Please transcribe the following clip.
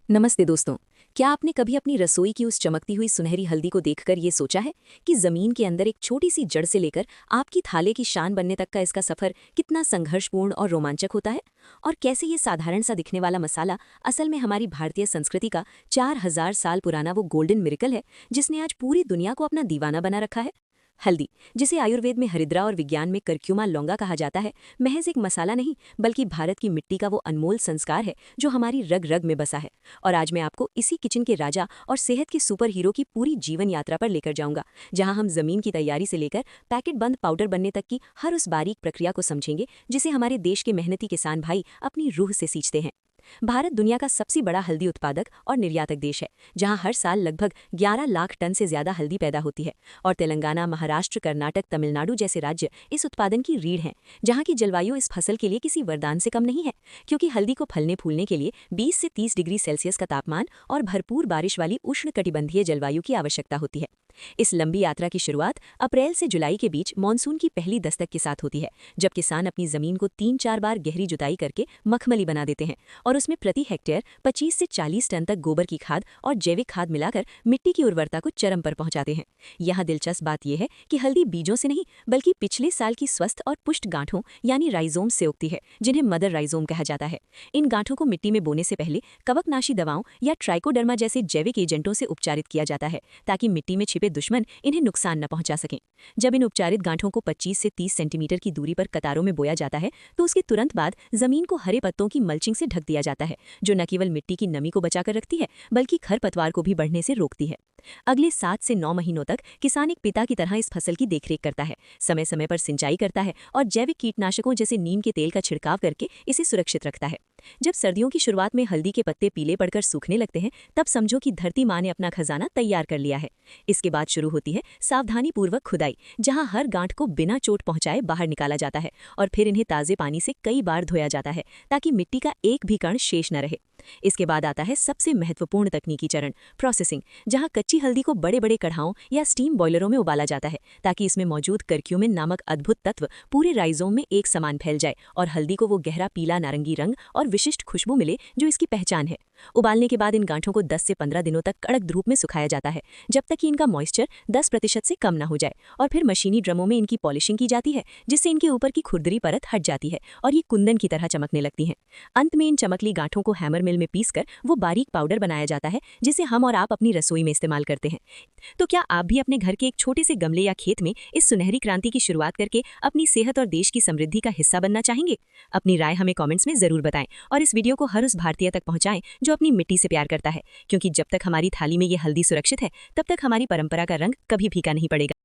नमस्ते दोस्तों। क्या आपने कभी अपनी रसोई की उस चमकती हुई सुनहरी हल्दी को देखकर ये सोचा है कि जमीन के अंदर एक छोटी सी जड़ से लेकर आपकी थाले की शान बनने तक का इसका सफर कितना संघर्षपूर्ण और रोमांचक होता है? और कैसे ये साधारण सा दिखने वाला मसाला असल में हमारी भारतीय संस्कृति का 4000 साल पुराना वो गोल्डन मिरेकल है जिसने आज पूरी दुनिया को अपना दीवाना बना रखा है। हल्दी, जिसे आयुर्वेद में हरिद्रा और विज्ञान में करक्यूमा लौंगा कहा जाता है, महज एक मसाला नहीं बल्कि भारत की मिट्टी का वो अनमोल संस्कार है जो हमारी रग रग में बसा है। और आज मैं आपको इसी किचन के राजा और सेहत के सुपर हीरो की पूरी जीवन यात्रा पर लेकर जाऊंगा, जहां हम जमीन की तैयारी से लेकर पैकेट बंद पाउडर बनने तक की हर उस बारीक प्रक्रिया को समझेंगे जिसे हमारे देश के मेहनती किसान भाई अपनी रूह से सींचते हैं। भारत दुनिया का सबसे बड़ा हल्दी उत्पादक और निर्यातक देश है, जहां हर साल लगभग 11 लाख टन से ज्यादा हल्दी पैदा होती है। और तेलंगाना, महाराष्ट्र, कर्नाटक, तमिलनाडु जैसे राज्य इस उत्पादन की रीढ़ हैं, जहां की जलवायु इस फसल के लिए किसी वरदान से कम नहीं है, क्योंकि हल्दी को फलने फूलने के लिए 20 से 30 डिग्री सेल्सियस का तापमान और भरपूर बारिश वाली उष्णकटिबंधीय जलवायु की आवश्यकता होती है। इस लंबी यात्रा की शुरुआत अप्रैल से जुलाई के बीच मानसून की पहली दस्तक के साथ होती है, जब किसान अपनी जमीन को 3-4 बार गहरी जुताई करके मखमली बना देते हैं और उसमें प्रति हेक्टेयर 25 से 40 टन तक गोबर की खाद और जैविक खाद मिलाकर मिट्टी की उर्वरता को चरम पर पहुंचाते हैं। यहाँ दिलचस्प बात यह है कि हल्दी बीजों से नहीं बल्कि पिछले साल की स्वस्थ और पुष्ट गांठों यानी राइजोम से उगती है, जिन्हें मदर राइजोम कहा जाता है। इन गांठों को मिट्टी में बोने से पहले कवकनाशी दवाओं या ट्राइकोडर्मा जैसे जैविक एजेंटों से उपचारित किया जाता है, ताकि मिट्टी में छिपे दुश्मन इन्हें नुकसान न पहुंचा सकें। जब इन उपचारित गांठों को 25 से 30 सेंटीमीटर की दूरी पर कतारों में बोया जाता है, तो उसके तुरंत बाद जमीन को हरे पत्तों की मल्चिंग से ढक दिया जाता है, जो न केवल मिट्टी की नमी को बचाकर रखती है बल्कि खरपतवार को भी बढ़ने से रोकती है। अगले 7 से 9 महीनों तक किसान एक पिता की तरह इस फसल की देखरेख करता है, समय समय पर सिंचाई करता है और जैविक कीटनाशकों जैसे नीम के तेल का छिड़काव करके इसे सुरक्षित रखता है। जब सर्दियों की शुरुआत में हल्दी के पत्ते पीले पड़कर सूखने लगते हैं, तब समझो कि धरती माँ ने अपना खजाना तैयार कर लिया है। इसके बाद शुरू होती है सावधानीपूर्वक खुदाई, जहां हर गांठ को बिना चोट पहुंचाए बाहर निकाला जाता है और फिर इन्हें ताजे पानी से कई बार धोया जाता है, ताकि मिट्टी का एक भी कण शेष न रहे। इसके बाद आता है सबसे महत्वपूर्ण तकनीकी चरण, प्रोसेसिंग, जहां कच्ची हल्दी को बड़े बड़े कढ़ाओं या स्टीम बॉयलरों में उबाला जाता है, ताकि इसमें मौजूद करक्यूमिन नामक अद्भुत तत्व पूरे राइजोम में एक समान फैल जाए और हल्दी को वो गहरा पीला नारंगी रंग और विशिष्ट खुशबू मिले जो इसकी पहचान है। उबालने के बाद इन गांठों को 10 से 15 दिनों तक कड़क धूप में सुखाया जाता है, जब तक कि इनका मॉइस्चर 10% से कम न हो जाए, और फिर मशीनी ड्रमों में इनकी पॉलिशिंग की जाती है, जिससे इनके ऊपर की खुरदरी परत हट जाती है और ये कुंदन की तरह चमकने लगती हैं। अंत में इन चमकली गांठों को हैमर मिल में पीसकर वो बारीक पाउडर बनाया जाता है, जिसे हम और आप अपनी रसोई में इस्तेमाल करते हैं। तो क्या आप भी अपने घर के एक छोटे से गमले या खेत में इस सुनहरी क्रांति की शुरुआत करके अपनी सेहत और देश की समृद्धि का हिस्सा बनना चाहेंगे? अपनी राय हमें कमेंट्स में जरूर बताएं और इस वीडियो को हर उस भारतीय तक पहुंचाएं जो अपनी मिट्टी से प्यार करता है, क्योंकि जब तक हमारी थाली में ये हल्दी सुरक्षित है, तब तक हमारी परंपरा का रंग कभी फीका नहीं पड़ेगा।